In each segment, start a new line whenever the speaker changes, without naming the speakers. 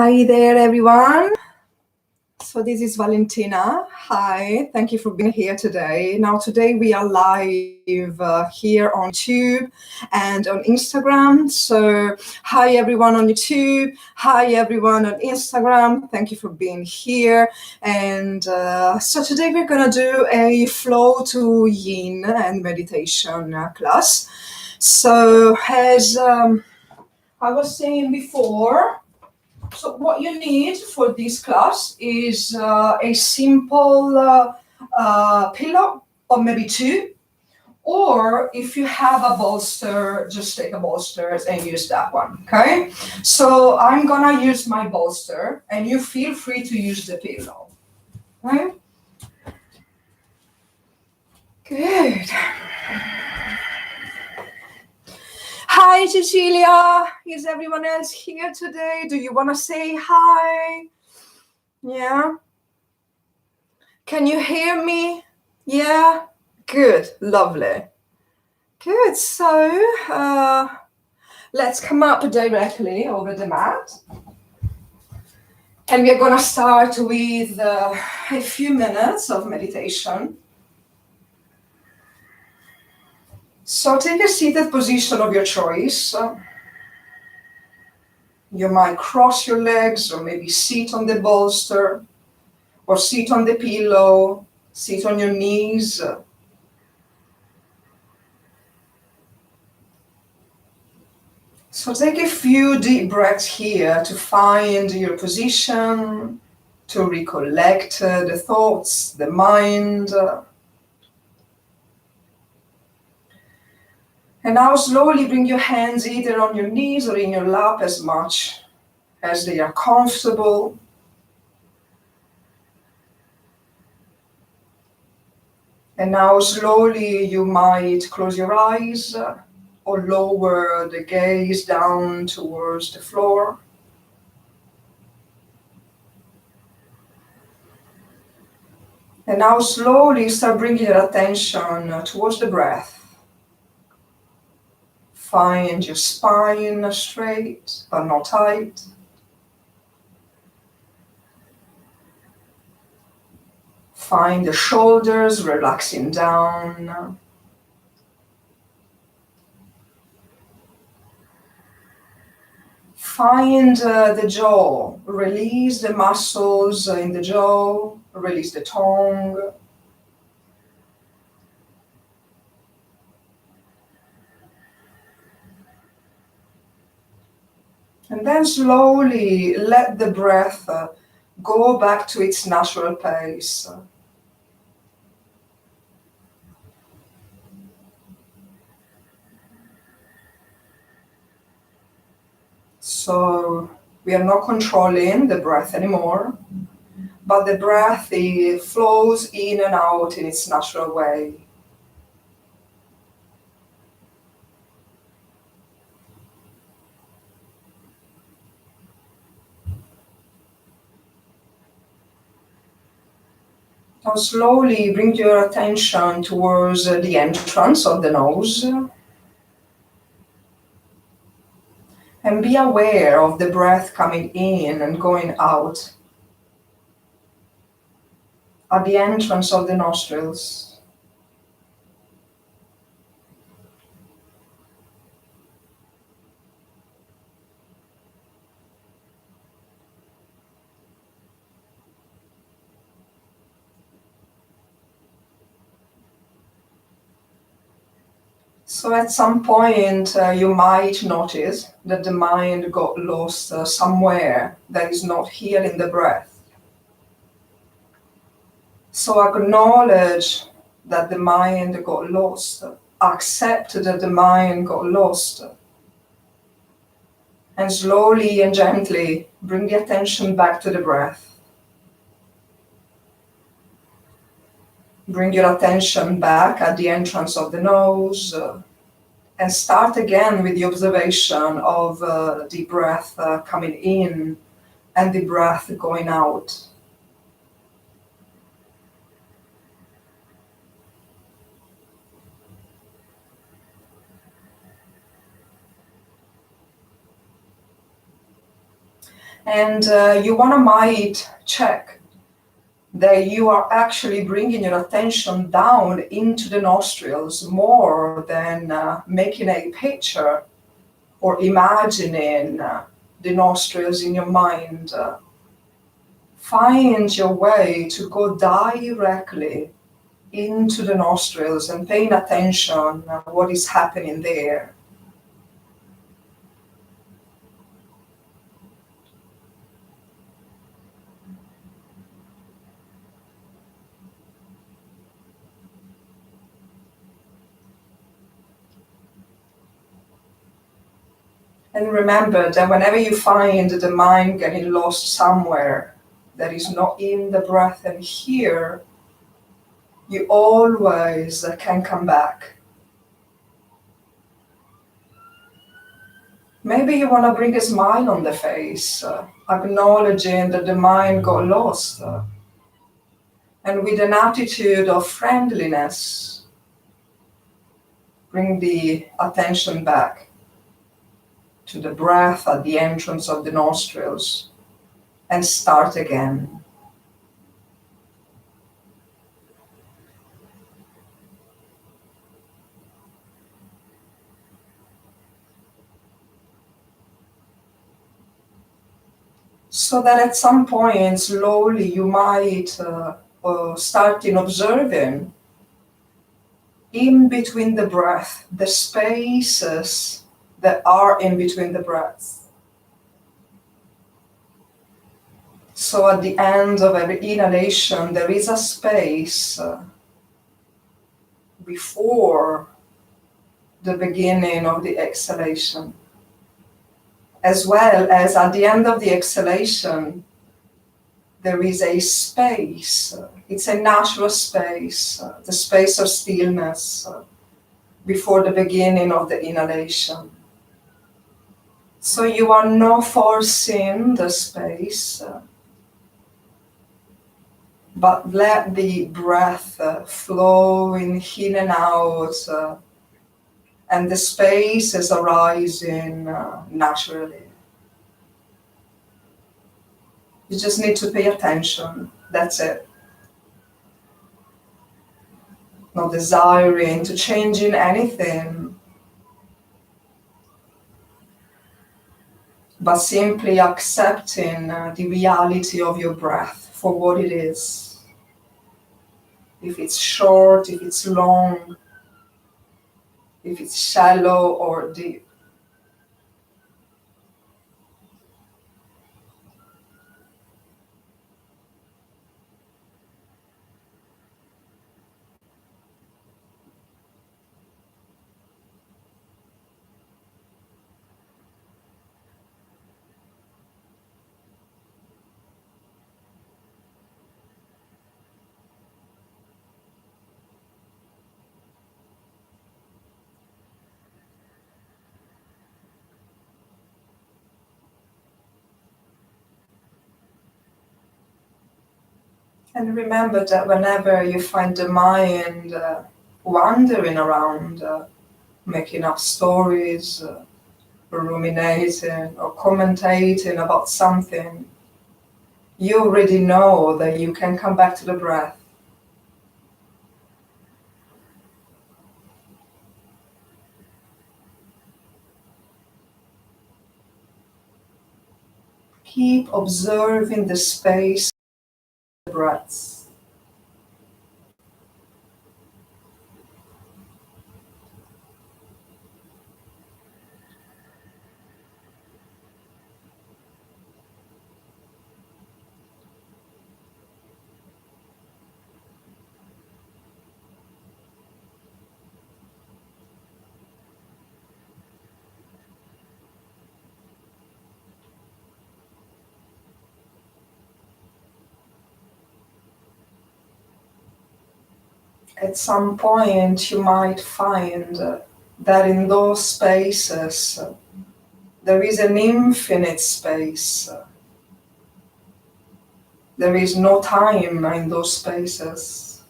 Hi there, everyone. So this is Valentina. Hi, thank you for being here today. Now, today we are live here on YouTube and on Instagram. So hi, everyone on YouTube. Hi, everyone on Instagram. Thank you for being here. And so today we're going to do a flow to Yin and Meditation class. So as I was saying before, so what you need for this class is a simple pillow, or maybe two, or if you have a bolster, just take a bolster and use that one, okay? So I'm gonna use my bolster and you feel free to use the pillow, right? Good. Hi, Cecilia. Is everyone else here today? Do you want to say hi? Yeah. Can you hear me? Yeah? Good. Lovely. Good. So let's come up directly over the mat. And we're going to start with a few minutes of meditation. So take a seated position of your choice. You might cross your legs or maybe sit on the bolster or sit on the pillow, sit on your knees. So take a few deep breaths here to find your position, to recollect the thoughts, the mind. And now slowly bring your hands either on your knees or in your lap as much as they are comfortable. And now slowly you might close your eyes or lower the gaze down towards the floor. And now slowly start bringing your attention towards the breath. Find your spine straight but not tight. Find the shoulders relaxing down. Find the jaw. Release the muscles in the jaw. Release the tongue. And then slowly let the breath go back to its natural pace. So we are not controlling the breath anymore, but the breath flows in and out in its natural way. Now slowly bring your attention towards the entrance of the nose and be aware of the breath coming in and going out at the entrance of the nostrils. So at some point you might notice that the mind got lost somewhere that is not here in the breath. So acknowledge that the mind got lost. Accept that the mind got lost. And slowly and gently bring the attention back to the breath. Bring your attention back at the entrance of the nose. And start again with the observation of the breath coming in and the breath going out. And you might check that you are actually bringing your attention down into the nostrils more than making a picture or imagining the nostrils in your mind. Find your way to go directly into the nostrils and paying attention what is happening there. And remember that whenever you find the mind getting lost somewhere that is not in the breath and here, you always can come back. Maybe you want to bring a smile on the face, acknowledging that the mind got lost. And with an attitude of friendliness, bring the attention back to the breath at the entrance of the nostrils and start again. So that at some point, slowly, you might start in observing in between the breath, the spaces that are in between the breaths. So at the end of every inhalation, there is a space before the beginning of the exhalation. As well as at the end of the exhalation, there is a space. It's a natural space, the space of stillness before the beginning of the inhalation. So you are not forcing the space, but let the breath flow in and out, and the space is arising naturally. You just need to pay attention, that's it. Not desiring to change in anything, but simply accepting the reality of your breath for what it is. If it's short, if it's long, if it's shallow or deep. And remember that whenever you find the mind wandering around, making up stories, ruminating or commentating about something, you already know that you can come back to the breath. Keep observing the space of the breaths. At some point, you might find that in those spaces, there is an infinite space. There is no time in those spaces.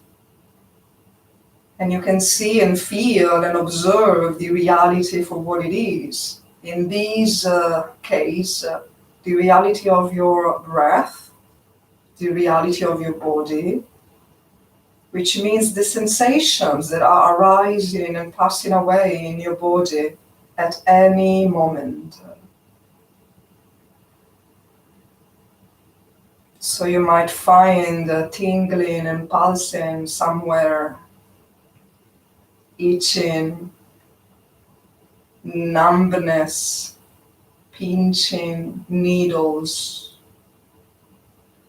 And you can see and feel and observe the reality for what it is. In this case, the reality of your breath, the reality of your body, which means the sensations that are arising and passing away in your body at any moment. So you might find a tingling and pulsing somewhere, itching, numbness, pinching, needles,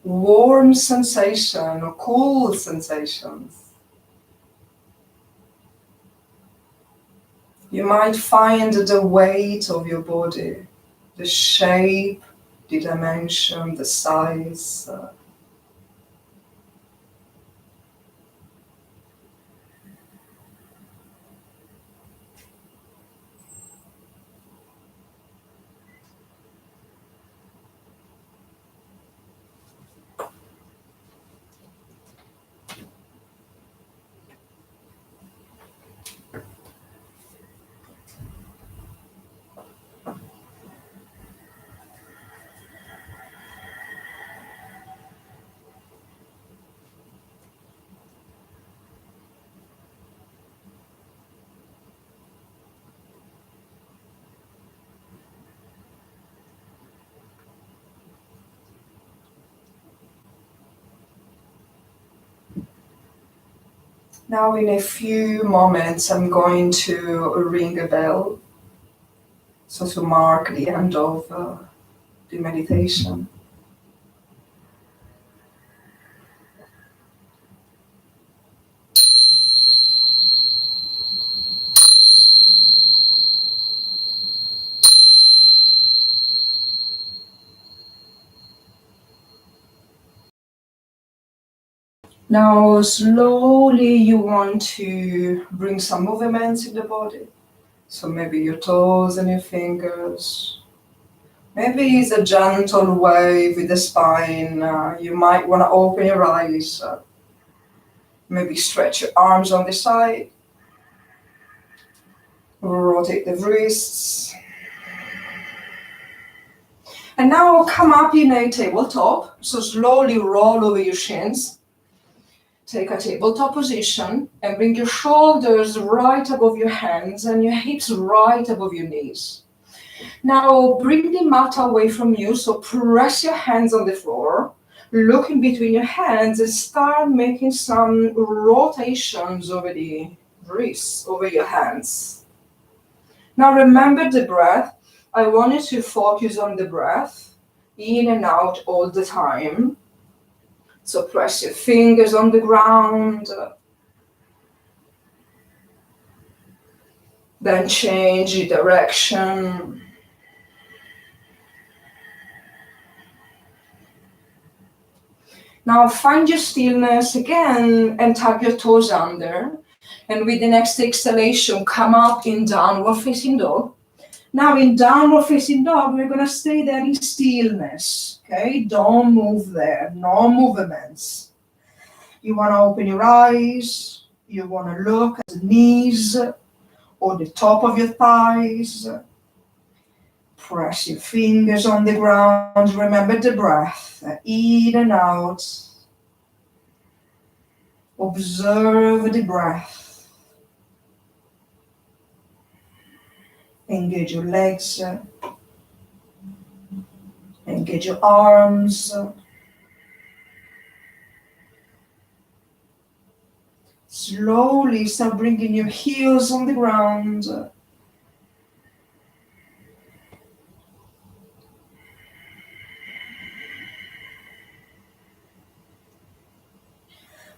warm sensation or cool sensations. You might find the weight of your body, the shape, the dimension, the size. Now in a few moments I'm going to ring a bell, so to mark the end of the meditation. Now slowly you want to bring some movements in the body. So maybe your toes and your fingers. Maybe it's a gentle wave with the spine. You might want to open your eyes. Maybe stretch your arms on the side. Rotate the wrists. And now come up in a tabletop. So slowly roll over your shins. Take a tabletop position and bring your shoulders right above your hands and your hips right above your knees. Now bring the mat away from you, so press your hands on the floor, look in between your hands and start making some rotations over the wrists, over your hands. Now remember the breath. I want you to focus on the breath, in and out all the time. So press your fingers on the ground. Then change the direction. Now find your stillness again and tuck your toes under. And with the next exhalation, come up in downward facing dog. Now in downward facing dog, we're going to stay there in stillness. Okay, don't move there, no movements. You want to open your eyes. You want to look at the knees or the top of your thighs. Press your fingers on the ground. Remember the breath, in and out. Observe the breath. Engage your legs. Engage your arms. Slowly start bringing your heels on the ground.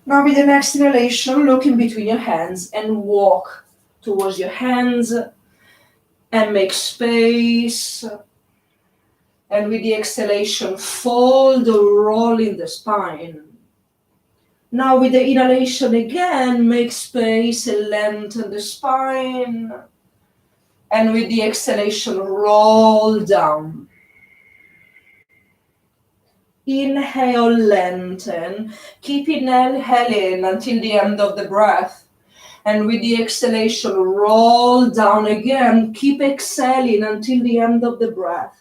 Now with the next inhalation, look in between your hands and walk towards your hands and make space. And with the exhalation, fold or roll in the spine. Now with the inhalation again, make space and lengthen the spine. And with the exhalation, roll down. Inhale, lengthen. Keep inhaling until the end of the breath. And with the exhalation, roll down again. Keep exhaling until the end of the breath.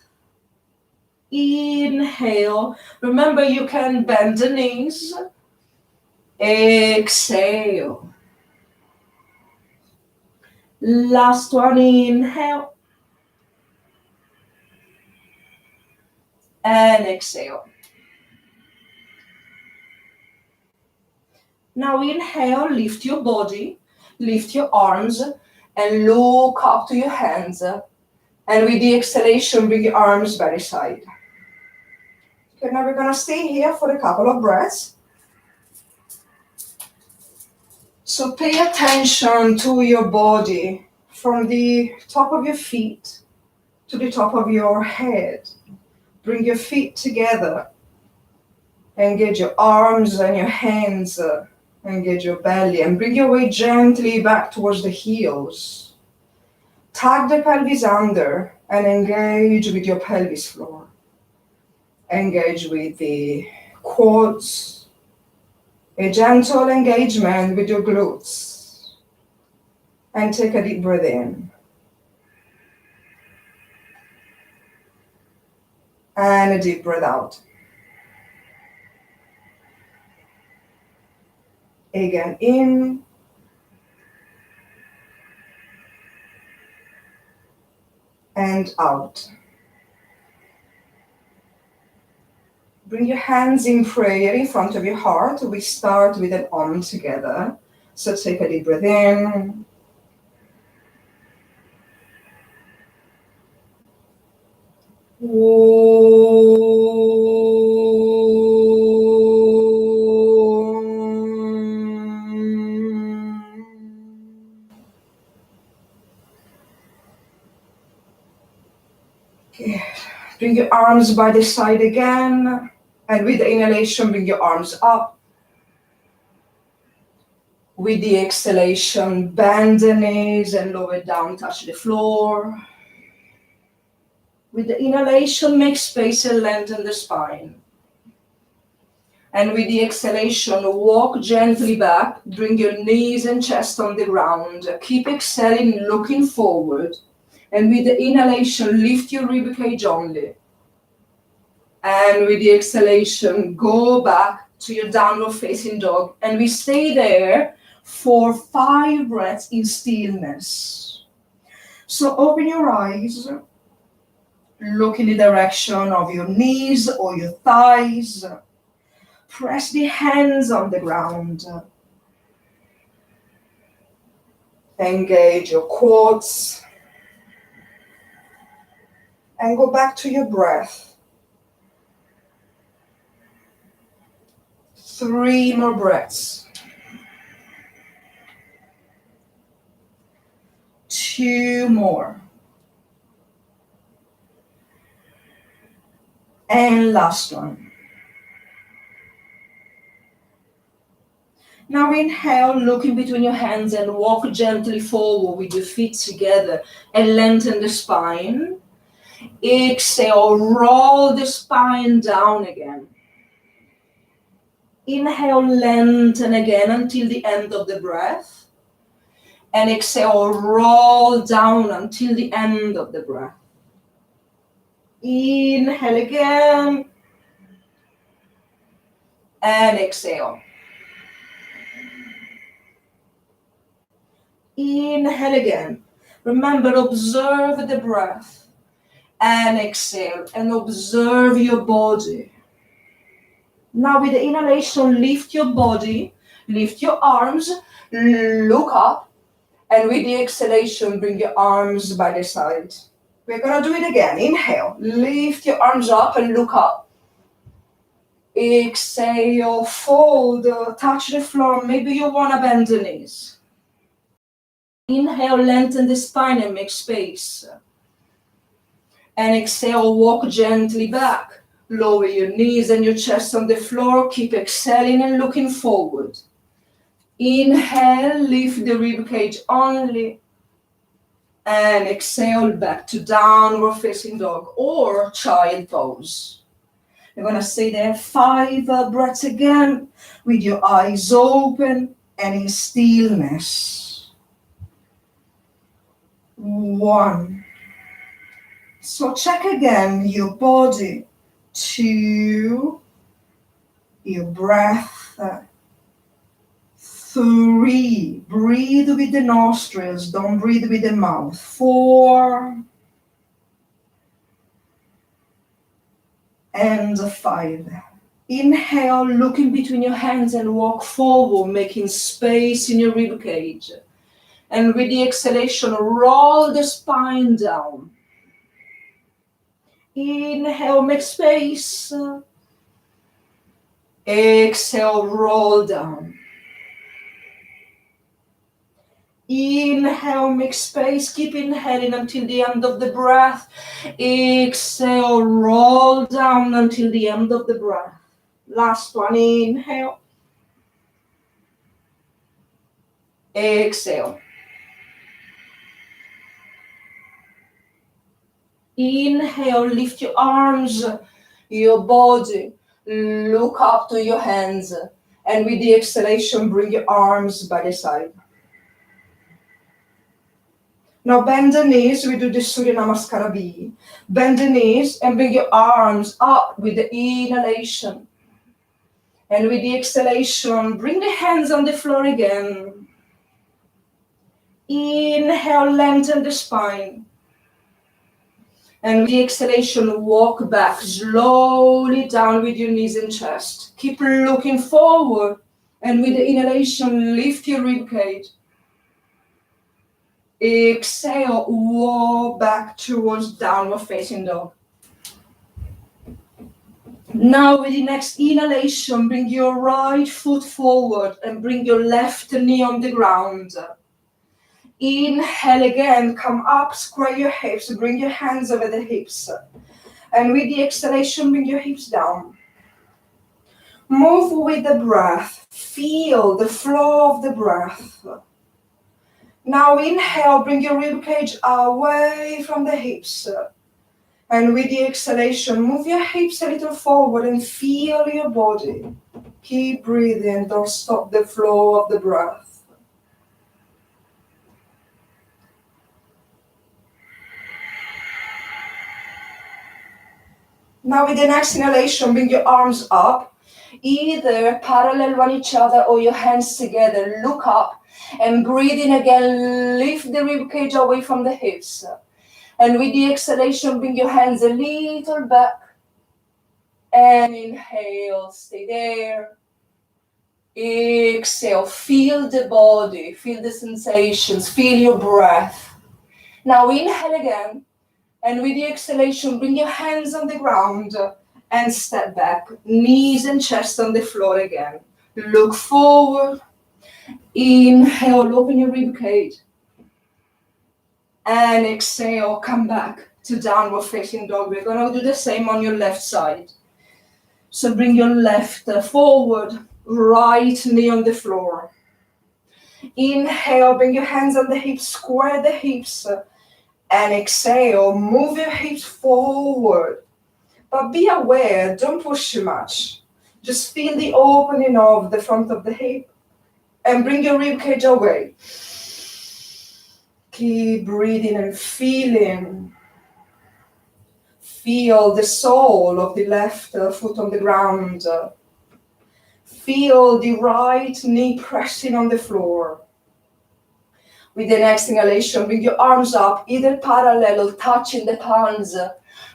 Inhale. Remember, you can bend the knees. Exhale. Last one, inhale. And exhale. Now inhale, lift your body, lift your arms, and look up to your hands. And with the exhalation, bring your arms by the side. Okay, now we're gonna stay here for a couple of breaths. So pay attention to your body from the top of your feet to the top of your head. Bring your feet together. Engage your arms and your hands. Engage your belly and bring your weight gently back towards the heels. Tuck the pelvis under and engage with your pelvis floor. Engage with the quads. A gentle engagement with your glutes. And take a deep breath in. And a deep breath out. Again, in. And out. Bring your hands in prayer in front of your heart. We start with an Om together. So take a deep breath in. Okay. Bring your arms by the side again. And with the inhalation, bring your arms up. With the exhalation, bend the knees and lower down, touch the floor. With the inhalation, make space and lengthen the spine. And with the exhalation, walk gently back. Bring your knees and chest on the ground. Keep exhaling, looking forward. And with the inhalation, lift your ribcage only. And with the exhalation, go back to your downward facing dog. And we stay there for 5 breaths in stillness. So open your eyes. Look in the direction of your knees or your thighs. Press the hands on the ground. Engage your quads. And go back to your breath. 3 more breaths. 2 more. And last one. Now inhale, look in between your hands and walk gently forward with your feet together and lengthen the spine. Exhale, roll the spine down again. Inhale, lengthen again until the end of the breath. And exhale, roll down until the end of the breath. Inhale again. And exhale. Inhale again. Remember, observe the breath. And exhale. And observe your body. Now with the inhalation, lift your body. Lift your arms. Look up. And with the exhalation, bring your arms by the side. We're going to do it again. Inhale. Lift your arms up and look up. Exhale. Fold. Touch the floor. Maybe you want to bend the knees. Inhale. Lengthen the spine and make space. And exhale. Walk gently back. Lower your knees and your chest on the floor. Keep exhaling and looking forward. Inhale. Lift the ribcage only. And exhale back to downward facing dog or child pose. You're going to stay there 5 breaths again with your eyes open and in stillness. 1. So check again your body. 2, your breath, 3, breathe with the nostrils, don't breathe with the mouth, 4, and 5. Inhale, look in between your hands and walk forward, making space in your rib cage. And with the exhalation, roll the spine down. Inhale, make space. Exhale, roll down. Inhale, make space. Keep inhaling until the end of the breath. Exhale, roll down until the end of the breath. Last one, inhale. Exhale. Inhale, lift your arms, your body, look up to your hands, and with the exhalation, bring your arms by the side. Now bend the knees, we do the Surya Namaskara B. Bend the knees and bring your arms up with the inhalation. And with the exhalation, bring the hands on the floor again. Inhale, lengthen the spine. And with the exhalation, walk back slowly down with your knees and chest. Keep looking forward. And with the inhalation, lift your rib cage. Exhale, walk back towards downward facing dog. Now with the next inhalation, bring your right foot forward and bring your left knee on the ground. Inhale again, come up, square your hips, bring your hands over the hips. And with the exhalation, bring your hips down. Move with the breath, feel the flow of the breath. Now inhale, bring your rib cage away from the hips. And with the exhalation, move your hips a little forward and feel your body. Keep breathing, don't stop the flow of the breath. Now with the next inhalation, bring your arms up, either parallel on each other or your hands together. Look up and breathe in again, lift the rib cage away from the hips. And with the exhalation, bring your hands a little back. And inhale, stay there. Exhale, feel the body, feel the sensations, feel your breath. Now inhale again. And with the exhalation, bring your hands on the ground and step back. Knees and chest on the floor again. Look forward. Inhale, open your rib cage. And exhale, come back to downward facing dog. We're going to do the same on your left side. So bring your left forward, right knee on the floor. Inhale, bring your hands on the hips, square the hips. And exhale, move your hips forward. But be aware, don't push too much. Just feel the opening of the front of the hip. And bring your rib cage away. Keep breathing and feeling. Feel the sole of the left foot on the ground. Feel the right knee pressing on the floor. With the next inhalation, bring your arms up, either parallel or touching the palms.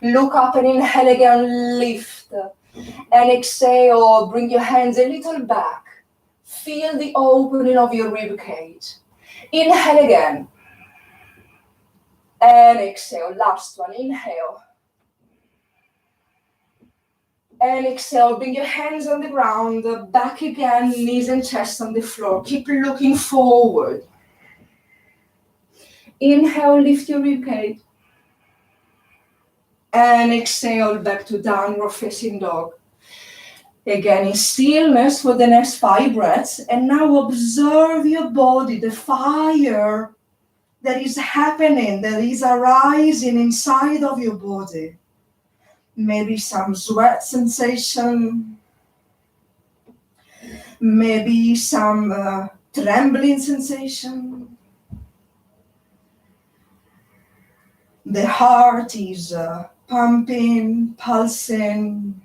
Look up and inhale again, lift. And exhale, bring your hands a little back. Feel the opening of your rib cage. Inhale again. And exhale, last one, inhale. And exhale, bring your hands on the ground, back again, knees and chest on the floor. Keep looking forward. Inhale, lift your rib cage. And exhale, back to downward facing dog. Again, in stillness for the next 5 breaths. And now observe your body, the fire that is happening, that is arising inside of your body. Maybe some sweat sensation. Maybe some trembling sensation. The heart is pumping, pulsing.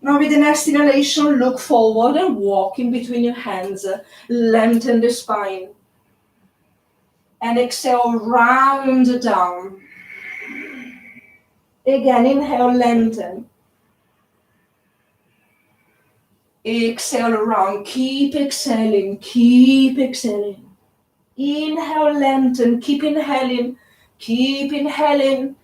Now with the next inhalation, look forward and walk in between your hands. Lengthen the spine. And exhale, round down. Again, inhale, lengthen. Exhale, round. Keep exhaling, keep exhaling. Inhale, lengthen, keep inhaling, keep inhaling.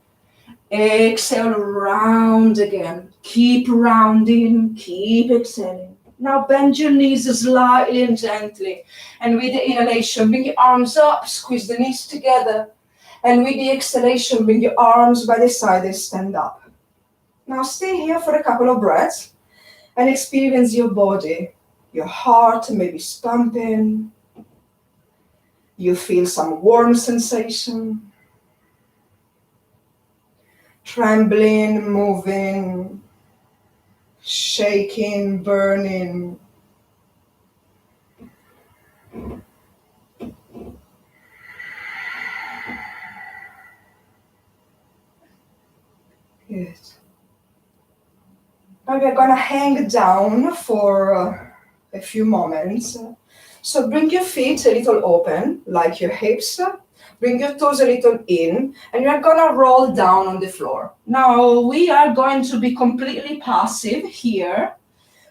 Exhale, round again. Keep rounding, keep exhaling. Now bend your knees slightly and gently. And with the inhalation, bring your arms up, squeeze the knees together. And with the exhalation, bring your arms by the side and stand up. Now stay here for a couple of breaths and experience your body. Your heart maybe is pumping. You feel some warm sensation. Trembling, moving, shaking, burning. Good. Now we're gonna hang down for a few moments. So bring your feet a little open, like your hips. Bring your toes a little in, and you're gonna roll down on the floor. Now we are going to be completely passive here.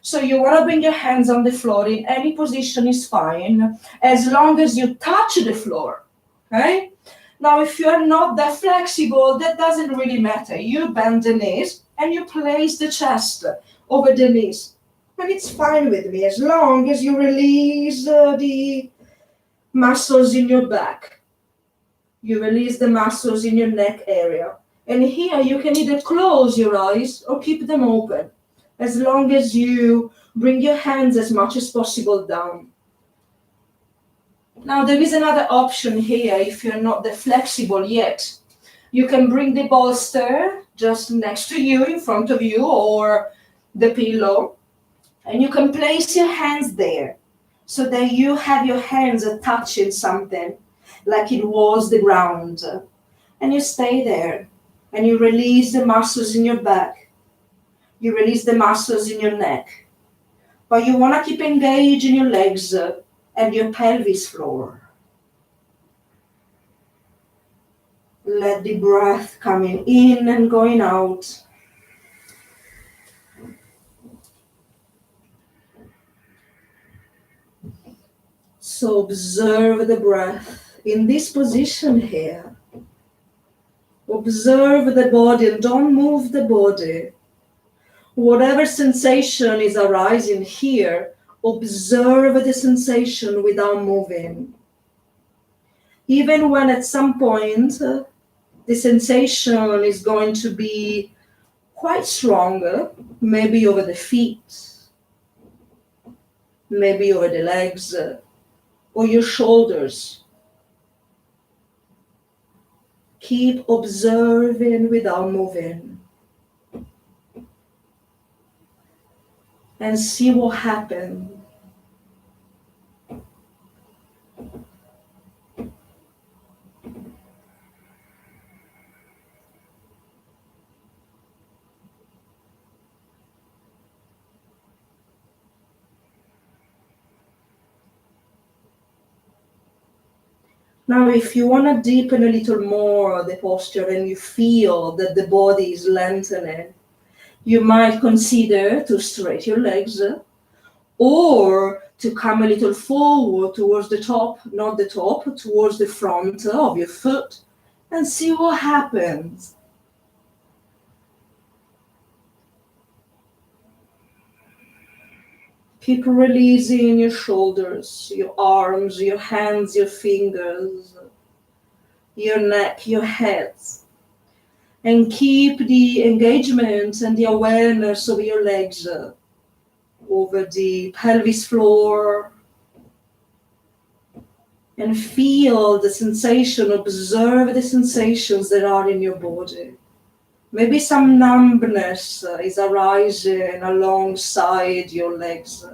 So you wanna bring your hands on the floor in any position is fine, as long as you touch the floor, okay? Now if you're not that flexible, that doesn't really matter. You bend the knees and you place the chest over the knees. And it's fine with me, as long as you release the muscles in your back. You release the muscles in your neck area. And here you can either close your eyes or keep them open, as long as you bring your hands as much as possible down. Now there is another option here if you're not that flexible yet. You can bring the bolster just next to you, in front of you, or the pillow, and you can place your hands there so that you have your hands touching something, like it was the ground. And you stay there, and you release the muscles in your back. You release the muscles in your neck. But you want to keep engaged in your legs and your pelvis floor. Let the breath coming in and going out. So observe the breath in this position here. Observe the body and don't move the body. Whatever sensation is arising here, observe the sensation without moving. Even when at some point the sensation is going to be quite strong, maybe over the feet, maybe over the legs, or your shoulders. Keep observing without moving. And see what happens. Now, if you want to deepen a little more the posture and you feel that the body is lengthening, you might consider to straighten your legs or to come a little forward towards the top, not the top, towards the front of your foot and see what happens. Keep releasing your shoulders, your arms, your hands, your fingers, your neck, your head. And keep the engagement and the awareness of your legs over the pelvis floor. And feel the sensation, observe the sensations that are in your body. Maybe some numbness is arising alongside your legs.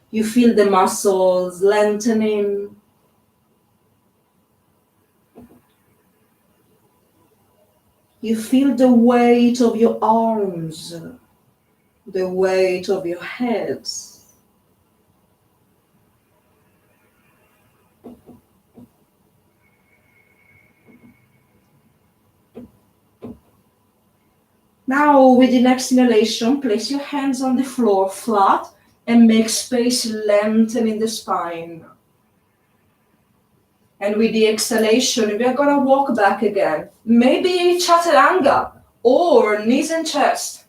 You feel the muscles lengthening. You feel the weight of your arms, the weight of your head. Now, with the next inhalation, place your hands on the floor flat and make space, lengthen in the spine. And with the exhalation, we are going to walk back again. Maybe chaturanga or knees and chest.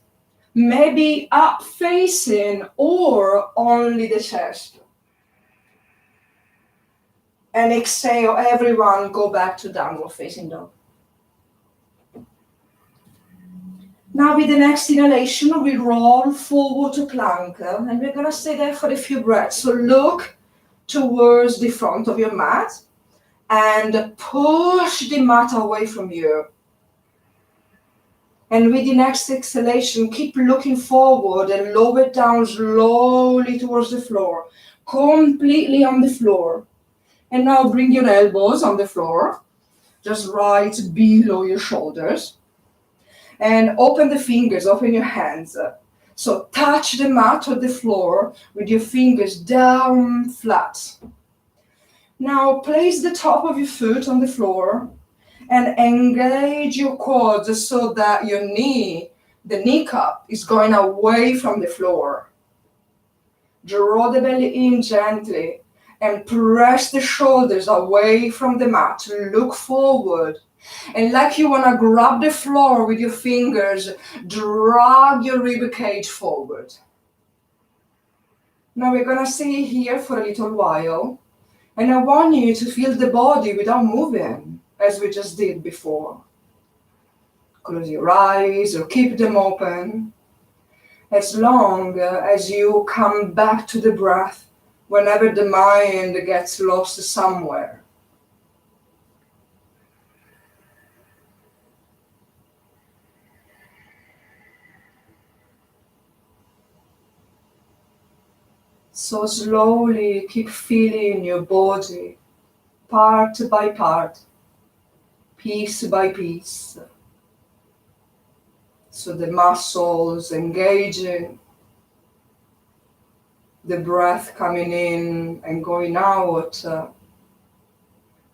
Maybe up facing or only the chest. And exhale, everyone go back to downward facing dog. Now with the next inhalation, we roll forward to plank, and we're going to stay there for a few breaths. So look towards the front of your mat and push the mat away from you. And with the next exhalation, keep looking forward and lower down slowly towards the floor, completely on the floor. And now bring your elbows on the floor, just right below your shoulders. And open the fingers, open your hands. So touch the mat or the floor with your fingers down flat. Now place the top of your foot on the floor and engage your quads so that your knee, the kneecap, is going away from the floor. Draw the belly in gently and press the shoulders away from the mat. Look forward. And like you want to grab the floor with your fingers, drag your rib cage forward. Now we're going to stay here for a little while. And I want you to feel the body without moving, as we just did before. Close your eyes or keep them open. As long as you come back to the breath whenever the mind gets lost somewhere. So slowly keep feeling your body, part by part, piece by piece. So the muscles engaging, the breath coming in and going out,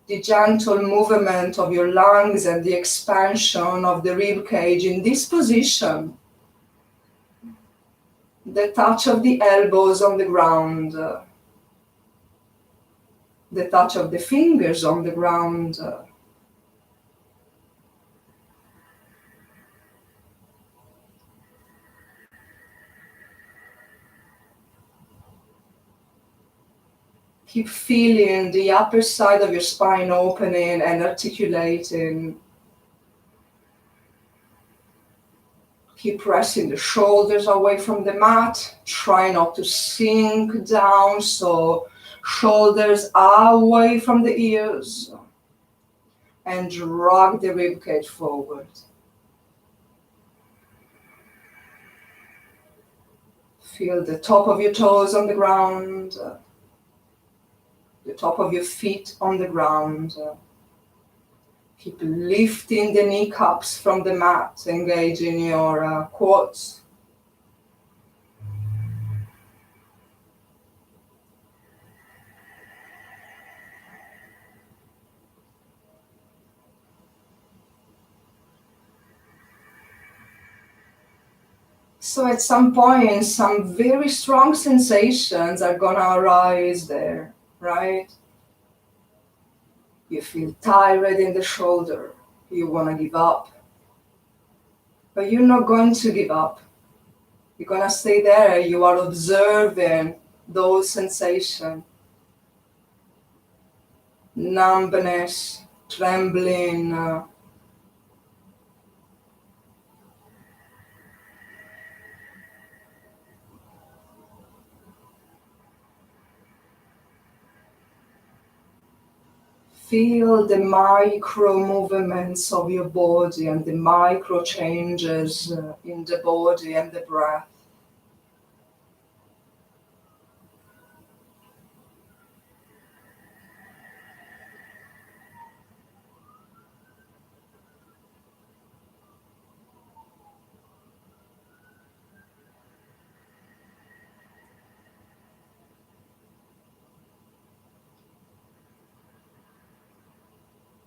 the gentle movement of your lungs and the expansion of the rib cage in this position. The touch of the elbows on the ground, the touch of the fingers on the ground. Keep feeling the upper side of your spine opening and articulating. Keep pressing the shoulders away from the mat. Try not to sink down, so shoulders away from the ears. And drag the ribcage forward. Feel the top of your toes on the ground. The top of your feet on the ground. Keep lifting the kneecaps from the mat, engaging your quads. So at some point, some very strong sensations are gonna arise there, right? You feel tired in the shoulder. You wanna give up. But you're not going to give up. You're gonna stay there. You are observing those sensations. Numbness, trembling, feel the micro movements of your body and the micro changes in the body and the breath.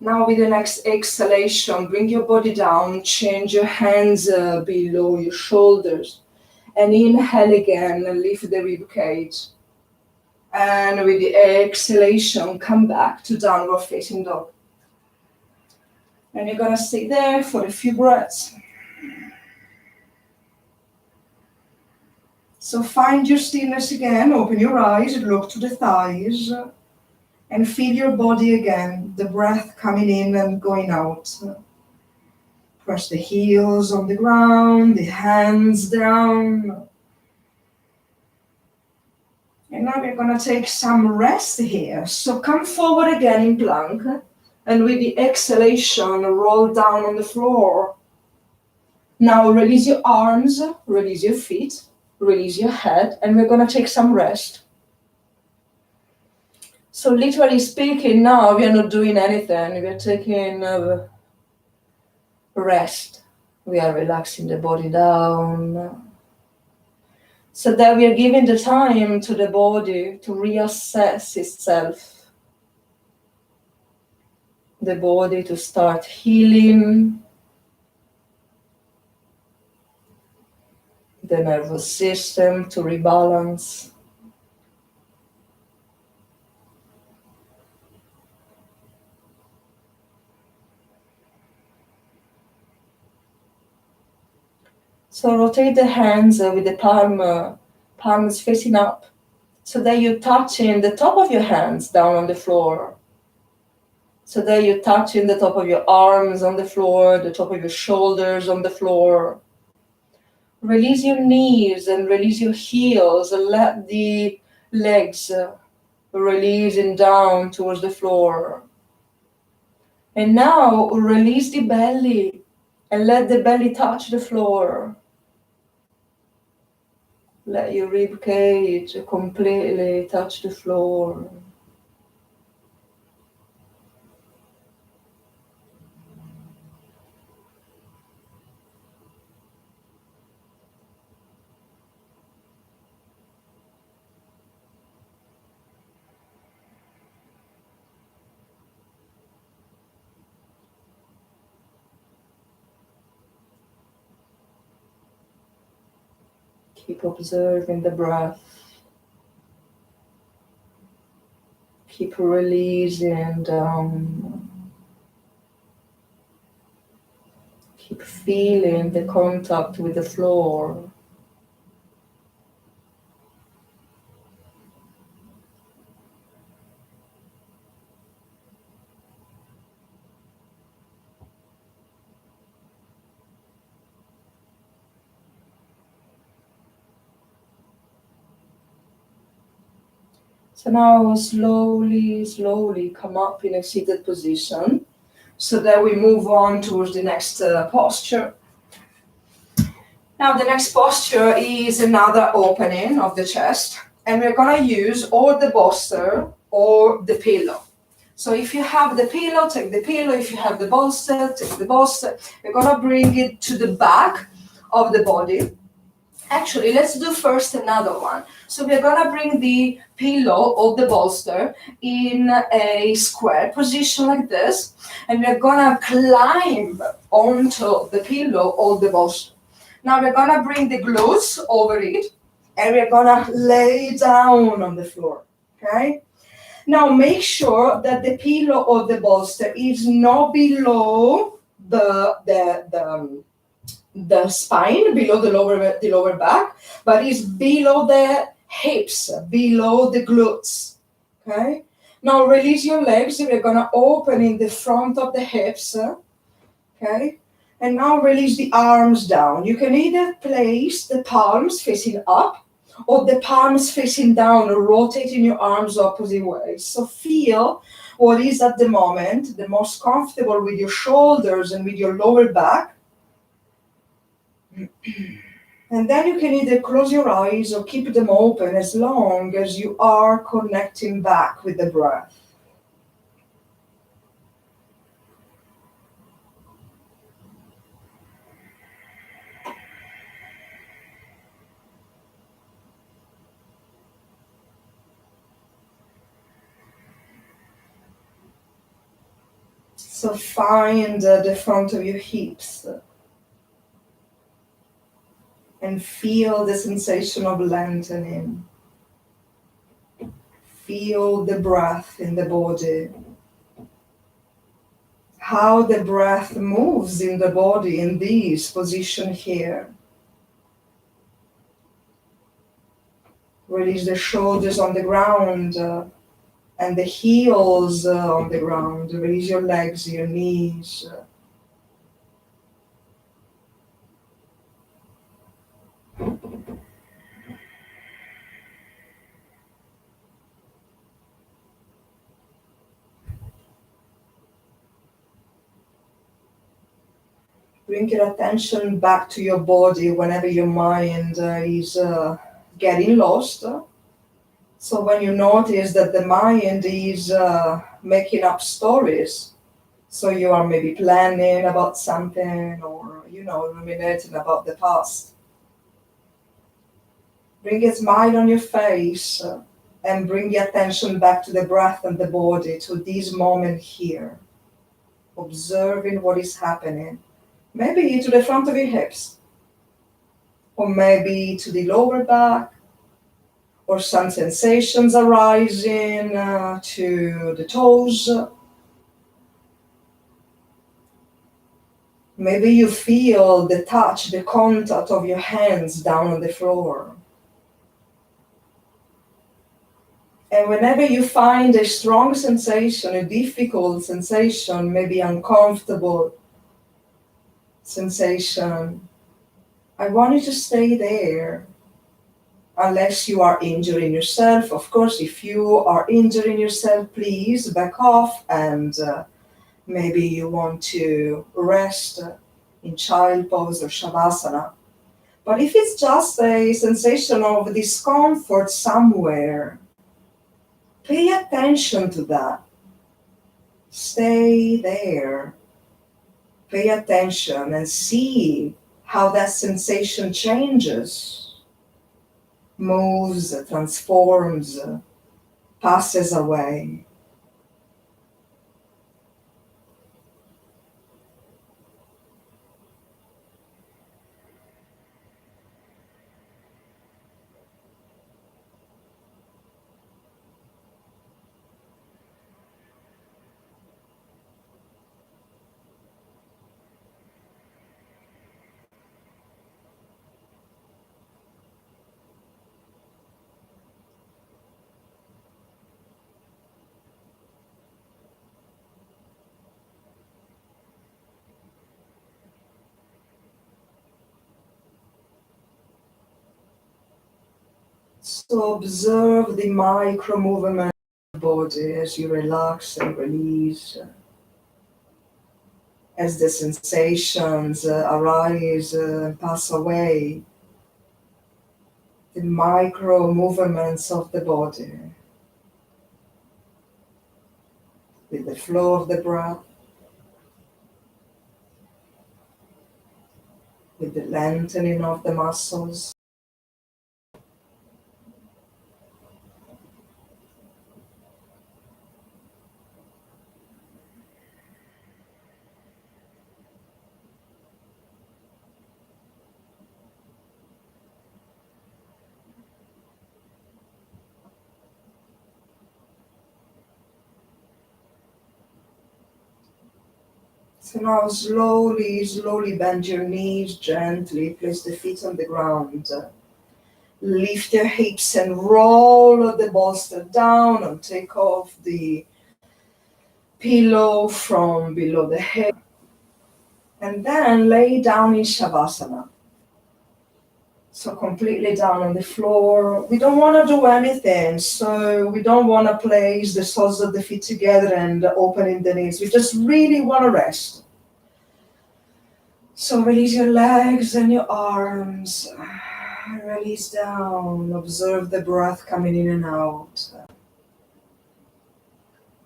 Now with the next exhalation, bring your body down, change your hands below your shoulders. And inhale again and lift the rib cage. And with the exhalation, come back to downward facing dog. And you're gonna stay there for a few breaths. So find your stillness again, open your eyes, look to the thighs, and feel your body again, the breath coming in and going out. Press the heels on the ground, the hands down. And now we're gonna take some rest here. So come forward again in plank, and with the exhalation, roll down on the floor. Now release your arms, release your feet, release your head, and we're gonna take some rest. So literally speaking, now we are not doing anything. We are taking rest. We are relaxing the body down. So that we are giving the time to the body to reassess itself. The body to start healing. The nervous system to rebalance. So rotate the hands with the palms facing up, so that you're touching the top of your hands down on the floor. So that you're touching the top of your arms on the floor, the top of your shoulders on the floor. Release your knees and release your heels and let the legs releasing down towards the floor. And now release the belly and let the belly touch the floor. Let your rib cage completely touch the floor. Keep observing the breath. Keep releasing down. Keep feeling the contact with the floor. So now slowly come up in a seated position, so that we move on towards the next posture. Now the next posture is another opening of the chest, and we're gonna use or the bolster or the pillow. So if you have the pillow, take the pillow. If you have the bolster, take the bolster. We're gonna bring it to the back of the body. Actually, let's do first another one. So we're gonna bring the pillow or the bolster in a square position like this, and we're gonna climb onto the pillow or the bolster. Now we're gonna bring the glutes over it, and we're gonna lay down on the floor, okay? Now make sure that the pillow or the bolster is not below the spine, below the lower back, but is below the hips, below the glutes. Okay. Now release your legs. We're gonna open in the front of the hips. Okay. And now release the arms down. You can either place the palms facing up or the palms facing down, or rotating your arms opposite ways. So feel what is at the moment the most comfortable with your shoulders and with your lower back. And then you can either close your eyes or keep them open as long as you are connecting back with the breath. So find the front of your hips and feel the sensation of lengthening. Feel the breath in the body. How the breath moves in the body in this position here. Release the shoulders on the ground and the heels on the ground. Release your legs, your knees. Bring your attention back to your body whenever your mind is getting lost. So when you notice that the mind is making up stories, so you are maybe planning about something or, ruminating about the past, bring a smile on your face and bring the attention back to the breath and the body, to this moment here, observing what is happening. Maybe to the front of your hips, or maybe to the lower back, or some sensations arising to the toes. Maybe you feel the touch, the contact of your hands down on the floor. And whenever you find a strong sensation, a difficult sensation, maybe uncomfortable sensation, I want you to stay there. Unless you are injuring yourself. Of course, if you are injuring yourself, please back off and maybe you want to rest in child pose or shavasana. But if it's just a sensation of discomfort somewhere, pay attention to that. Stay there. Pay attention and see how that sensation changes, moves, transforms, passes away. So observe the micro movement of the body as you relax and release, as the sensations arise and pass away. The micro movements of the body with the flow of the breath, with the lengthening of the muscles. So now slowly, slowly bend your knees gently, place the feet on the ground. Lift your hips and roll the bolster down and take off the pillow from below the head. And then lay down in Shavasana. So completely down on the floor. We don't want to do anything. So we don't want to place the soles of the feet together and opening the knees. We just really want to rest. So release your legs and your arms. Release down. Observe the breath coming in and out.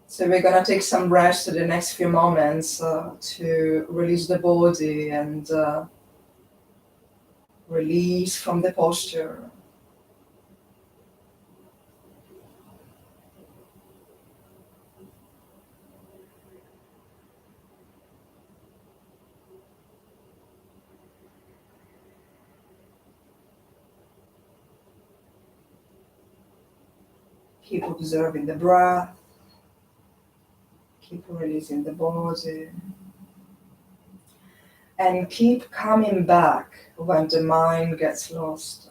So we're going to take some rest for the next few moments to release the body and release from the posture. Keep observing the breath. Keep releasing the body. And keep coming back when the mind gets lost.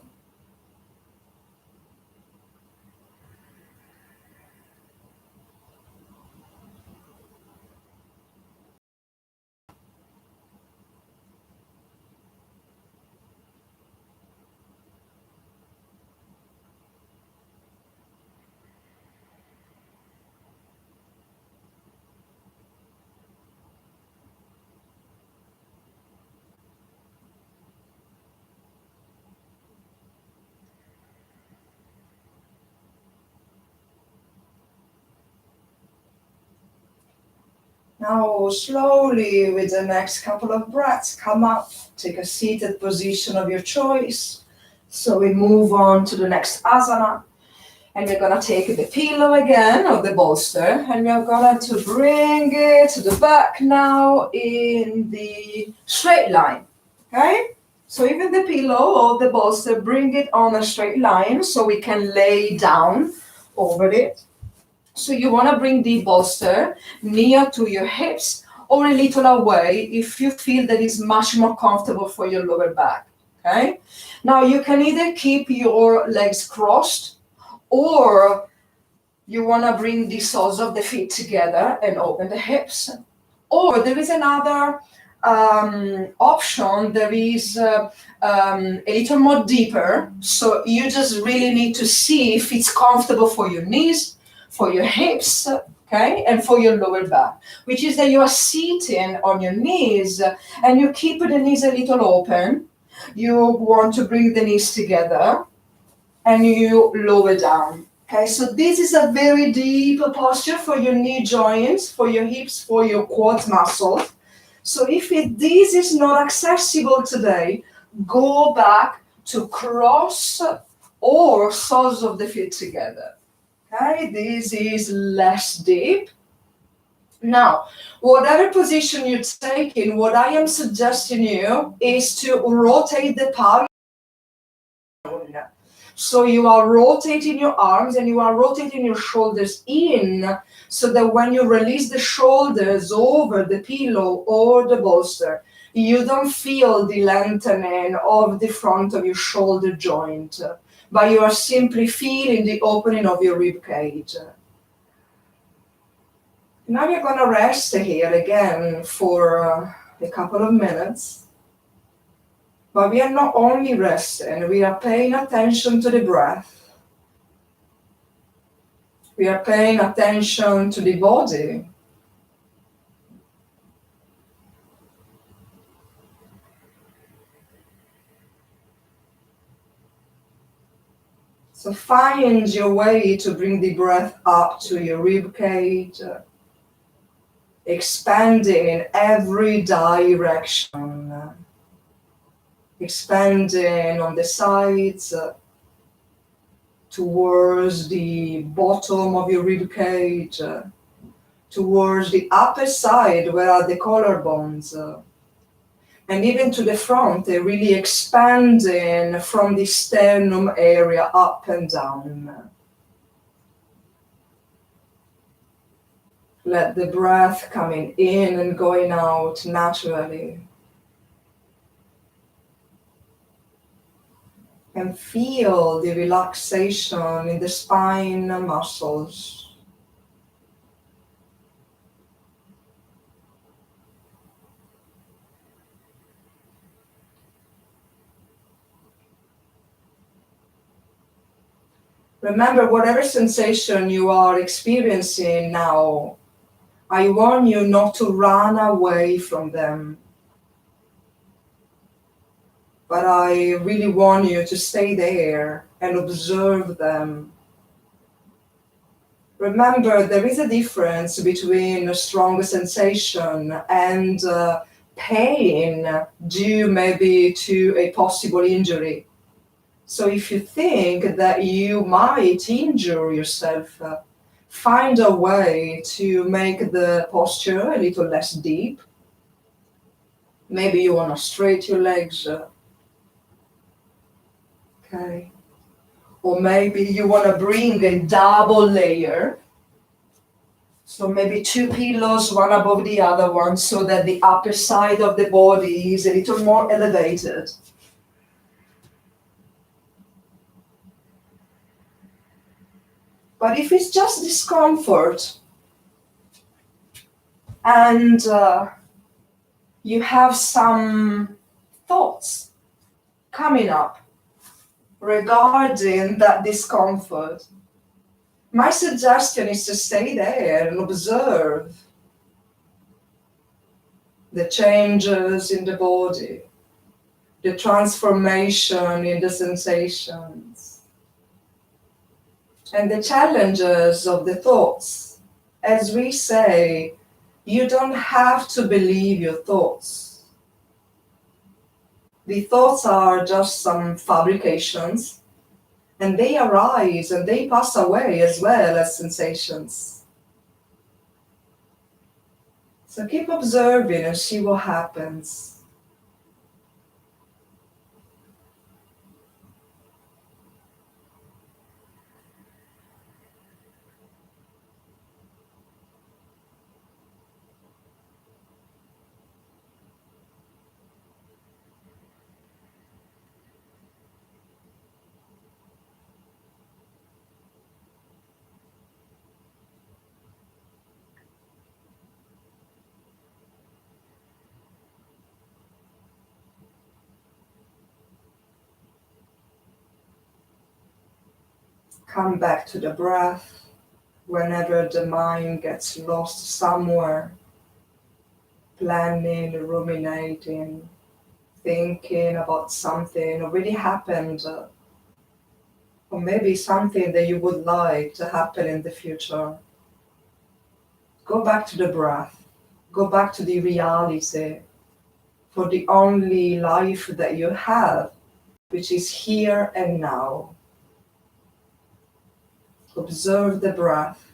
Now, slowly, with the next couple of breaths, come up, take a seated position of your choice. So we move on to the next asana. And we're going to take the pillow again, or the bolster, and we're going to bring it to the back now in the straight line. Okay? So even the pillow or the bolster, bring it on a straight line so we can lay down over it. So you want to bring the bolster near to your hips or a little away if you feel that is much more comfortable for your lower back. Okay? Now you can either keep your legs crossed or you want to bring the soles of the feet together and open the hips. Or there is another option. There is a little more deeper. So you just really need to see if it's comfortable for your knees, for your hips, okay, and for your lower back, which is that you are sitting on your knees and you keep the knees a little open. You want to bring the knees together and you lower down. Okay, so this is a very deep posture for your knee joints, for your hips, for your quad muscles. So if this is not accessible today, go back to cross or soles of the feet together. Okay, this is less deep. Now, whatever position you take in, what I am suggesting you is to rotate the palm. So you are rotating your arms and you are rotating your shoulders in so that when you release the shoulders over the pillow or the bolster, you don't feel the lengthening of the front of your shoulder joint, but you are simply feeling the opening of your rib cage. Now you're going to rest here again for a couple of minutes. But we are not only resting, we are paying attention to the breath. We are paying attention to the body. So find your way to bring the breath up to your rib cage, expanding in every direction, expanding on the sides, towards the bottom of your rib cage, towards the upper side where are the collarbones, and even to the front, they're really expanding from the sternum area up and down. Let the breath coming in and going out naturally. And feel the relaxation in the spine muscles. Remember, whatever sensation you are experiencing now, I warn you not to run away from them. But I really want you to stay there and observe them. Remember, there is a difference between a strong sensation and pain due maybe to a possible injury. So if you think that you might injure yourself, find a way to make the posture a little less deep. Maybe you want to straighten your legs. Okay. Or maybe you want to bring a double layer. So maybe two pillows, one above the other one, so that the upper side of the body is a little more elevated. But if it's just discomfort and you have some thoughts coming up regarding that discomfort, my suggestion is to stay there and observe the changes in the body, the transformation in the sensations, and the challenges of the thoughts. As we say, you don't have to believe your thoughts. The thoughts are just some fabrications, and they arise and they pass away as well as sensations. So keep observing and see what happens. Come back to the breath whenever the mind gets lost somewhere, planning, ruminating, thinking about something already happened, or maybe something that you would like to happen in the future. Go back to the breath, go back to the reality for the only life that you have, which is here and now. Observe the breath.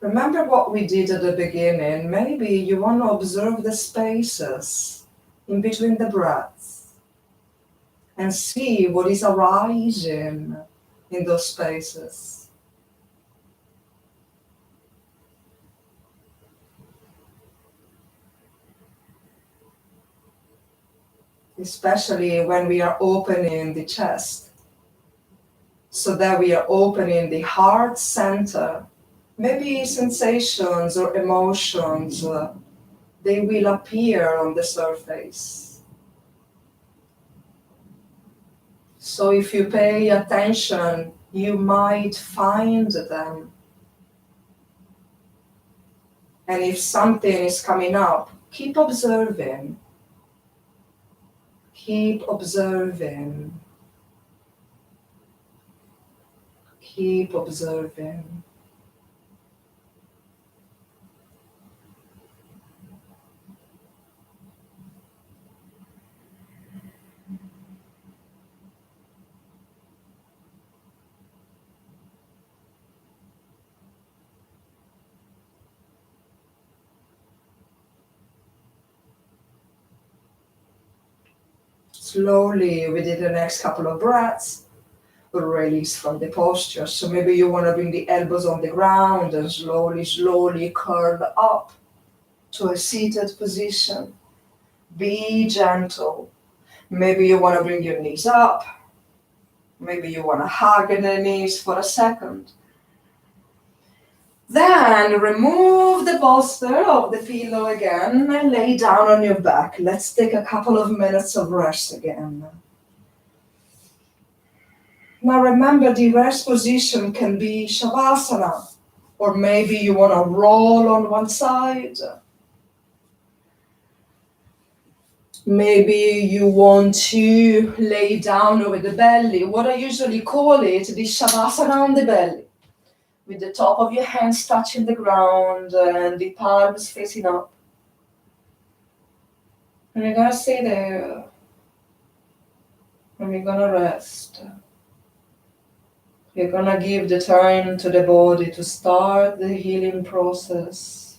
Remember what we did at the beginning. Maybe you want to observe the spaces in between the breaths and see what is arising in those spaces. Especially when we are opening the chest, so that we are opening the heart center. Maybe sensations or emotions, they will appear on the surface. So if you pay attention, you might find them. And if something is coming up, keep observing. Keep observing. Keep observing. Slowly, within the next couple of breaths, release from the posture. So maybe you want to bring the elbows on the ground and slowly curl up to a seated position. Be gentle. Maybe you want to bring your knees up. Maybe you want to hug the knees for a second. Then remove the bolster of the pillow again and lay down on your back. Let's take a couple of minutes of rest again. Now remember, the rest position can be Shavasana, or maybe you want to roll on one side. Maybe you want to lay down over the belly. What I usually call it, the Shavasana on the belly, with the top of your hands touching the ground and the palms facing up. And you're gonna stay there, and you're gonna rest. You're gonna give the time to the body to start the healing process.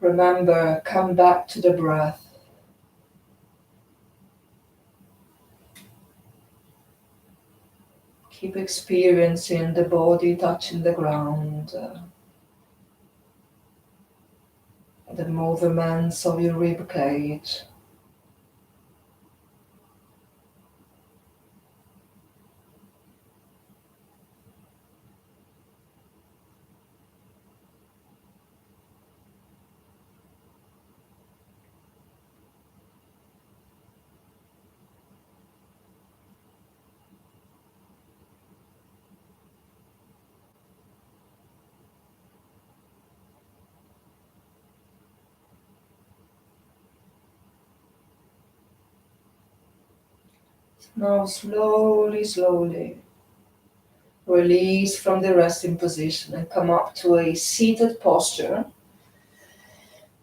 Remember, come back to the breath. Keep experiencing the body touching the ground, the movements of your rib cage. Now slowly, slowly release from the resting position and come up to a seated posture.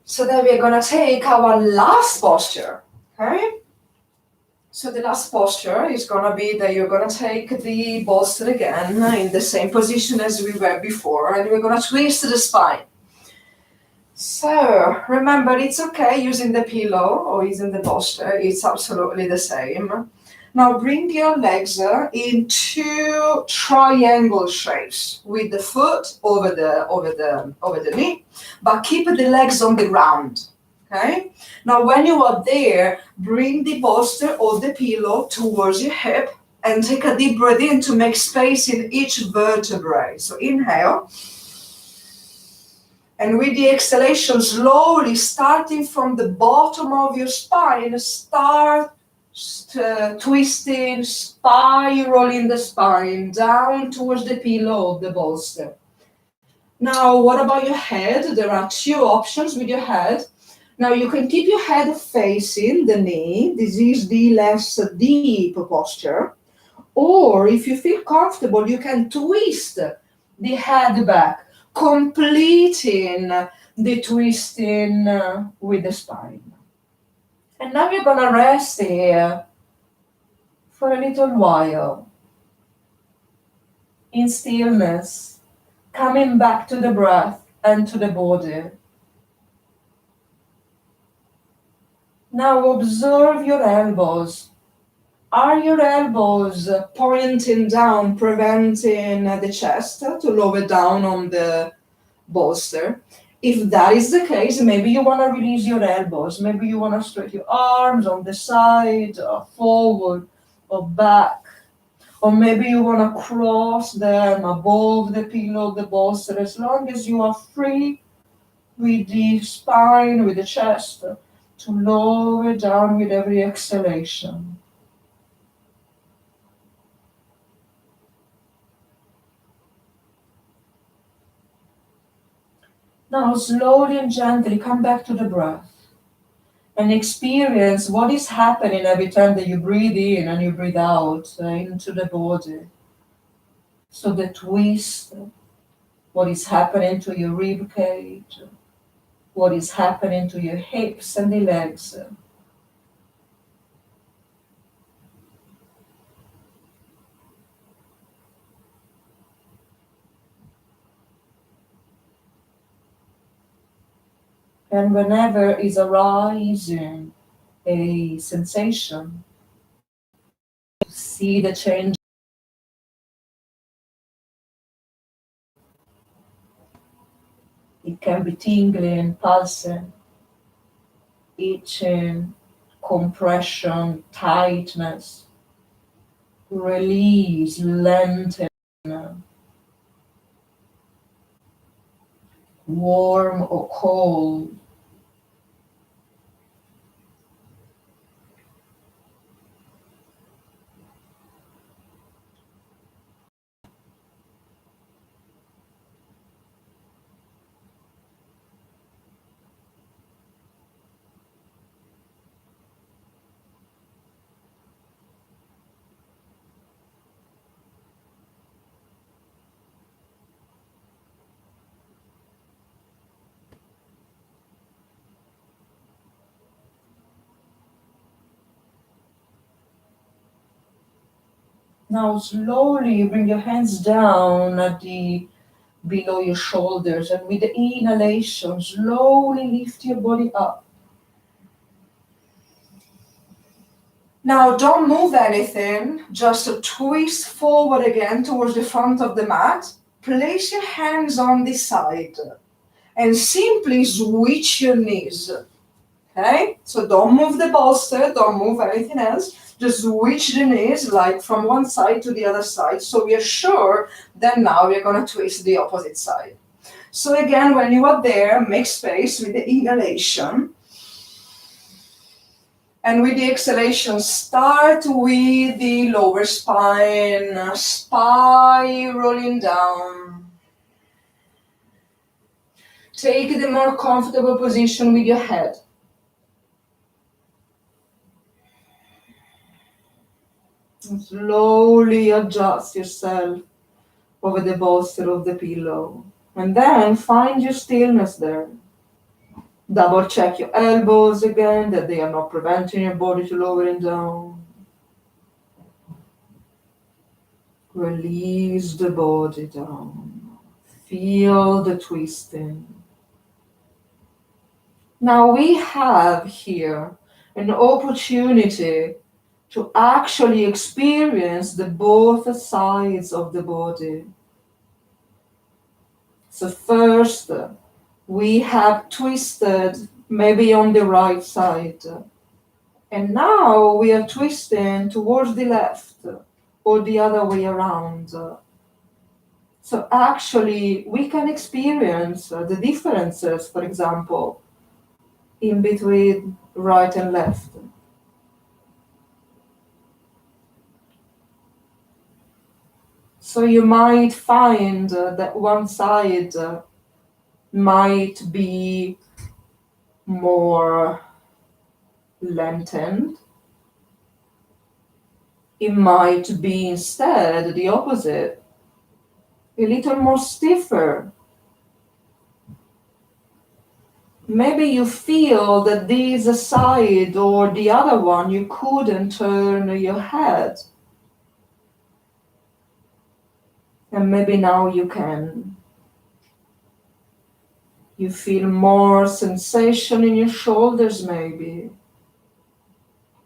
So then we're going to take our last posture, okay? So the last posture is going to be that you're going to take the bolster again in the same position as we were before, and we're going to twist the spine. So remember, it's okay using the pillow or using the bolster, it's absolutely the same. Now bring your legs into triangle shapes with the foot over the knee, but keep the legs on the ground. Okay. Now when you are there, bring the bolster or the pillow towards your hip and take a deep breath in to make space in each vertebrae. So inhale. And with the exhalation, slowly starting from the bottom of your spine, start twisting, spiraling the spine down towards the pillow of the bolster. Now, what about your head? There are two options with your head. Now, you can keep your head facing the knee. This is the less deep posture. Or if you feel comfortable, you can twist the head back, completing the twisting with the spine. And now you're gonna rest here for a little while in stillness, coming back to the breath and to the body. Now observe your elbows. Are your elbows pointing down, preventing the chest to lower down on the bolster? If that is the case, maybe you want to release your elbows. Maybe you want to stretch your arms on the side, or forward, or back. Or maybe you want to cross them above the pillow of the bolster, as long as you are free with the spine, with the chest, to lower down with every exhalation. Now slowly and gently come back to the breath and experience what is happening every time that you breathe in and you breathe out into the body. So the twist, what is happening to your rib cage, what is happening to your hips and the legs. And whenever is arising a sensation, see the change. It can be tingling, pulsing, itching, compression, tightness, release, lengthen, warm or cold. Now slowly bring your hands down at the below your shoulders, and with the inhalation, slowly lift your body up. Now don't move anything, just twist forward again towards the front of the mat. Place your hands on this side and simply switch your knees. Okay? So don't move the bolster, don't move anything else. Just switch the knees like from one side to the other side. So we are sure that now we're going to twist the opposite side. So again, when you are there, make space with the inhalation. And with the exhalation, start with the lower spine, spiraling down. Take the more comfortable position with your head. And slowly adjust yourself over the bolster of the pillow. And then find your stillness there. Double check your elbows again, that they are not preventing your body to lowering down. Release the body down. Feel the twisting. Now we have here an opportunity to actually experience the both sides of the body. So first, we have twisted maybe on the right side. And now we are twisting towards the left or the other way around. So actually, we can experience the differences, for example, in between right and left. So you might find that one side might be more lengthened. It might be instead the opposite, a little more stiffer. Maybe you feel that this side or the other one, you couldn't turn your head. And maybe now you can. You feel more sensation in your shoulders maybe.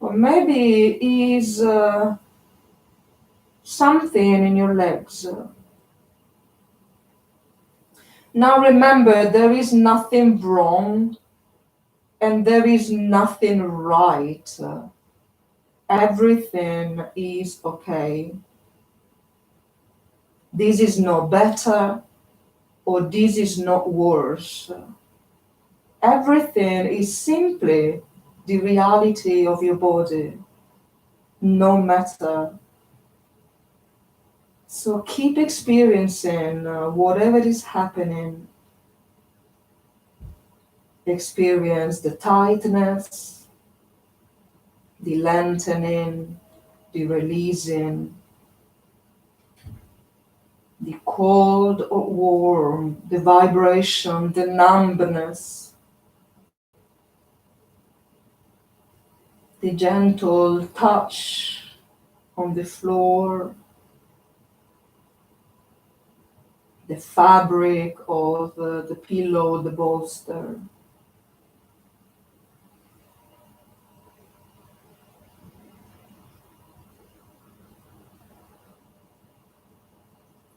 Or maybe is something in your legs. Now remember, there is nothing wrong and there is nothing right. Everything is okay. This is not better or this is not worse. Everything is simply the reality of your body, no matter. So keep experiencing whatever is happening. Experience the tightness, the lengthening, the releasing, the cold or warm, the vibration, the numbness, the gentle touch on the floor, the fabric of the pillow, the bolster.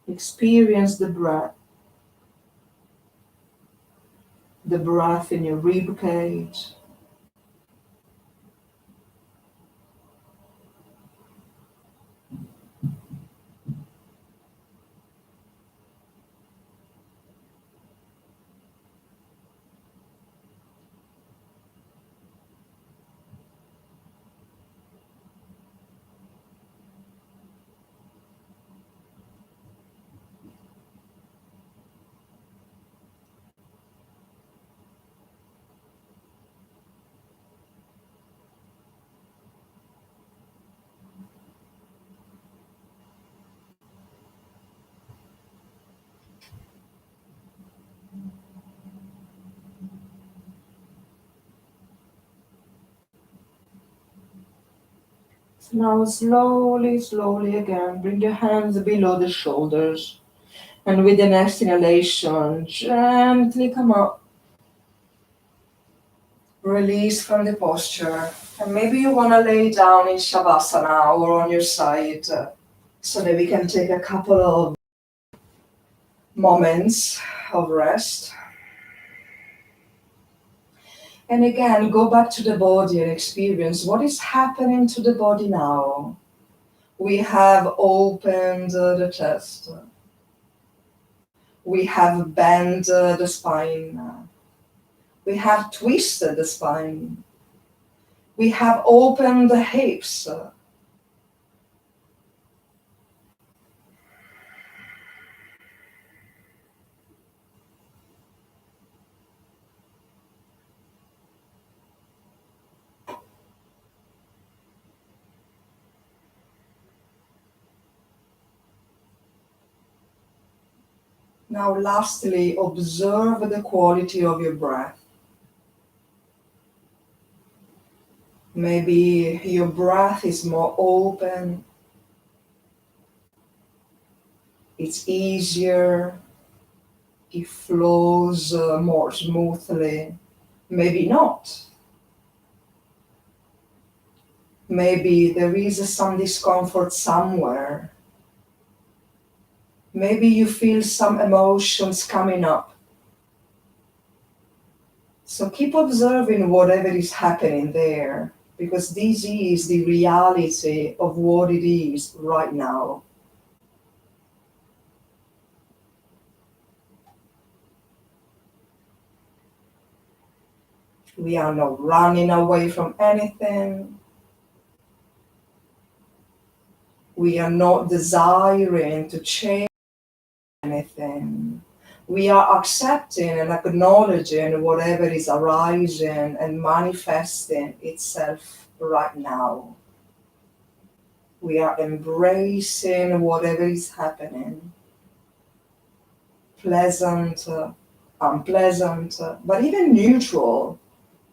Experience the breath in your rib cage. So now slowly, slowly again, bring your hands below the shoulders. And with the next inhalation, gently come up. Release from the posture. And maybe you want to lay down in Shavasana or on your side so that we can take a couple of moments of rest. And again, go back to the body and experience what is happening to the body now. We have opened the chest. We have bent the spine. We have twisted the spine. We have opened the hips. Now, lastly, observe the quality of your breath. Maybe your breath is more open. It's easier. It flows more smoothly. Maybe not. Maybe there is some discomfort somewhere. Maybe you feel some emotions coming up. So keep observing whatever is happening there, because this is the reality of what it is right now. We are not running away from anything. We are not desiring to change anything. We are accepting and acknowledging whatever is arising and manifesting itself right now. We are embracing whatever is happening. Pleasant, unpleasant, but even neutral.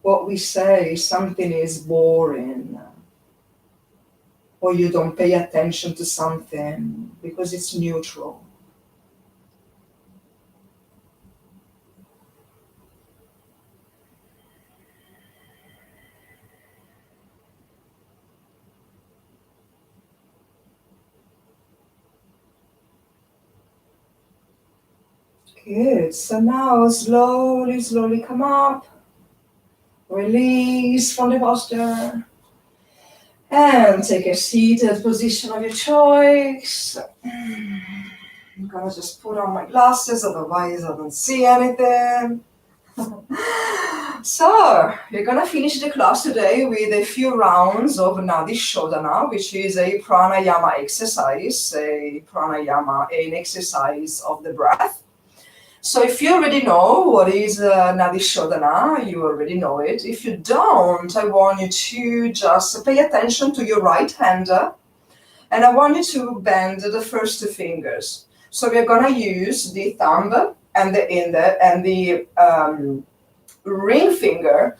What we say, something is boring, or you don't pay attention to something because it's neutral. Good. So now slowly, slowly come up. Release from the posture. And take a seated position of your choice. I'm gonna just put on my glasses, otherwise I don't see anything. So, we're gonna finish the class today with a few rounds of Nadi Shodhana, which is a pranayama exercise, an exercise of the breath. So if you already know what is Nadi Shodhana, you already know it. If you don't, I want you to just pay attention to your right hand, and I want you to bend the first two fingers. So we're gonna use the thumb and the ring finger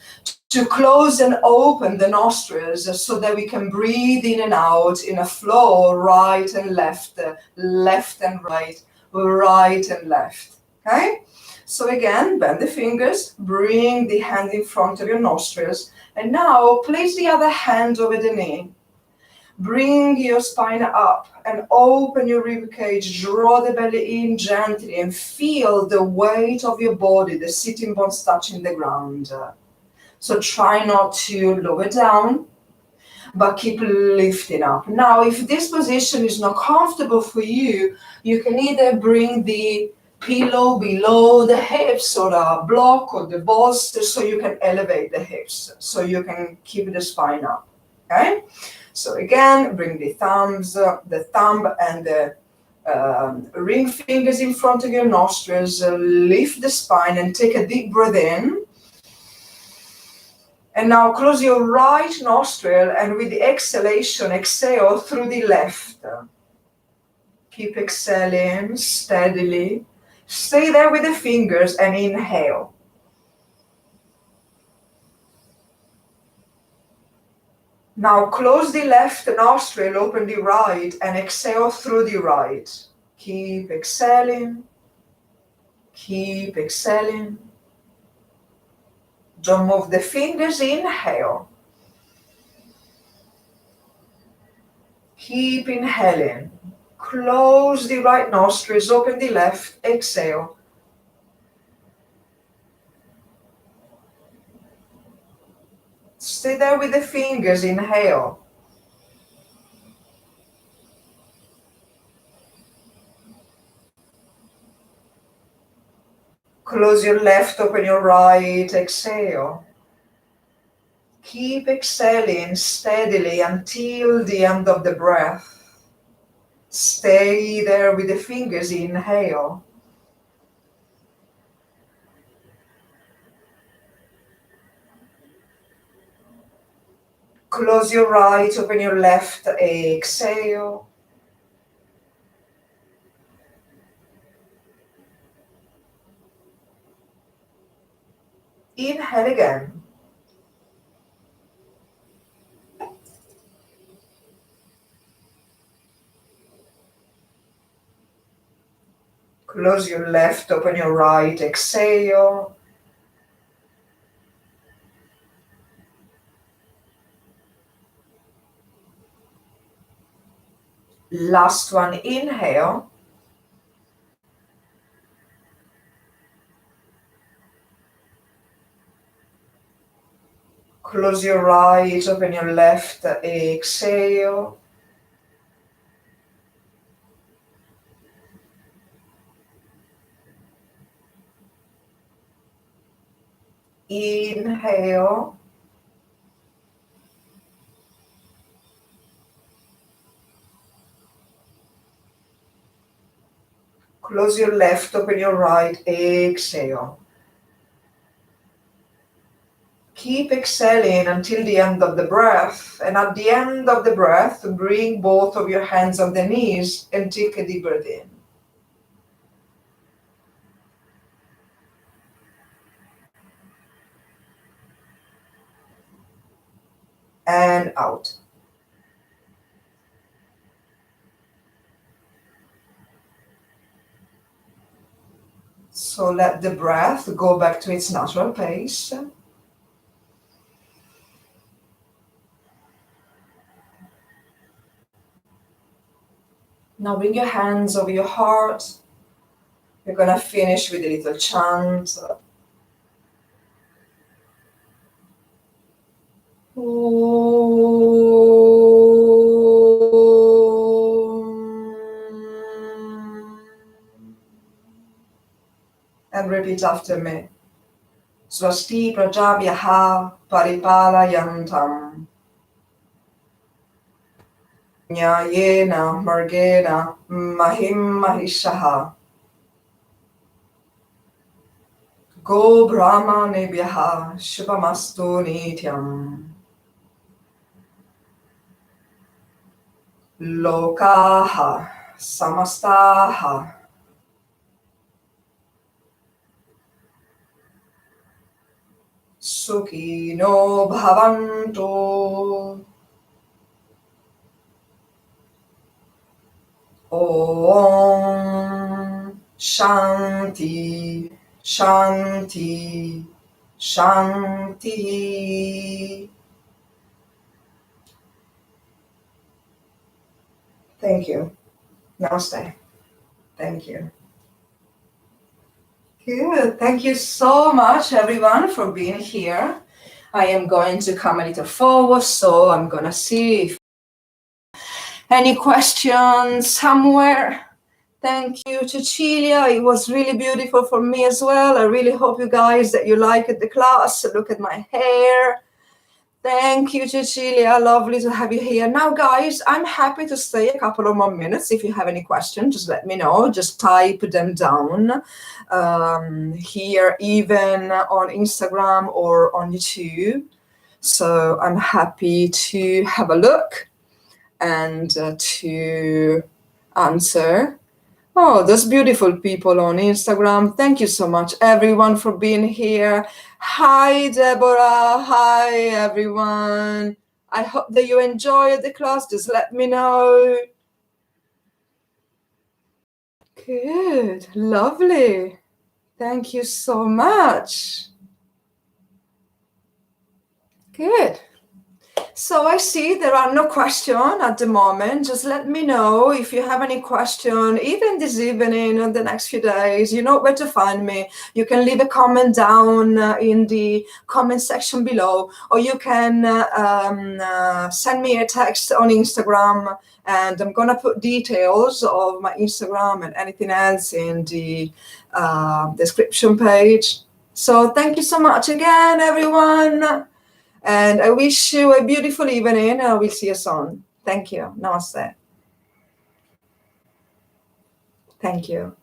to close and open the nostrils so that we can breathe in and out in a flow, right and left, left and right, right and left. Okay? So again, bend the fingers, bring the hand in front of your nostrils, and now place the other hand over the knee. Bring your spine up and open your rib cage, draw the belly in gently and feel the weight of your body, the sitting bones touching the ground. So try not to lower down, but keep lifting up. Now, if this position is not comfortable for you, you can either bring the pillow below the hips or a block or the bolster so you can elevate the hips, so you can keep the spine up. Okay? So again, bring the thumb and the ring fingers in front of your nostrils, lift the spine and take a deep breath in. And now close your right nostril and with the exhalation, exhale through the left. Keep exhaling steadily. Stay there with the fingers and inhale. Now close the left nostril, open the right, and exhale through the right. Keep exhaling. Keep exhaling. Don't move the fingers. Inhale. Keep inhaling. Close the right nostrils, open the left. Exhale. Stay there with the fingers. Inhale. Close your left, open your right. Exhale. Keep exhaling steadily until the end of the breath. Stay there with the fingers. Inhale. Close your right, open your left. Exhale. Inhale again. Close your left, open your right. Exhale. Last one. Inhale. Close your right, open your left. Exhale. Inhale. Close your left, open your right. Exhale. Keep exhaling until the end of the breath. And at the end of the breath, bring both of your hands on the knees and take a deep breath in. And out. So let the breath go back to its natural pace. Now bring your hands over your heart. We're going to finish with a little chant. And repeat after me. Swasti prajabhyaha paripalayantam nyayena margena mahim mahishaha go brahmanebhyaha shubhamastu nityam lokaha samastaha Sukhino bhavantu. Om Shanti Shanti Shanti. Thank you. Namaste. Thank you. Good. Thank you so much, everyone, for being here. I am going to come a little forward, so I'm going to see if any questions somewhere. Thank you, Cecilia. It was really beautiful for me as well. I really hope you guys that you liked the class. Look at my hair. Thank you, Cecilia. Lovely to have you here. Now, guys, I'm happy to stay a couple of more minutes. If you have any questions, just let me know. Just type them down here, even on Instagram or on YouTube. So I'm happy to have a look and to answer. Oh, those beautiful people on Instagram. Thank you so much, everyone, for being here. Hi, Deborah. Hi, everyone. I hope that you enjoyed the class. Just let me know. Good. Lovely. Thank you so much. Good. So I see there are no questions at the moment. Just let me know if you have any question, even this evening or the next few days. You know where to find me. You can leave a comment down in the comment section below, or you can send me a text on Instagram, and I'm going to put details of my Instagram and anything else in the description page. So thank you so much again, everyone. And I wish you a beautiful evening. I will see you soon. Thank you. Namaste. Thank you.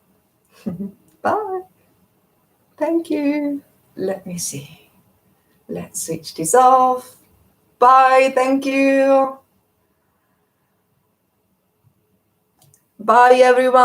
Bye. Thank you. Let me see. Let's switch this off. Bye. Thank you. Bye, everyone.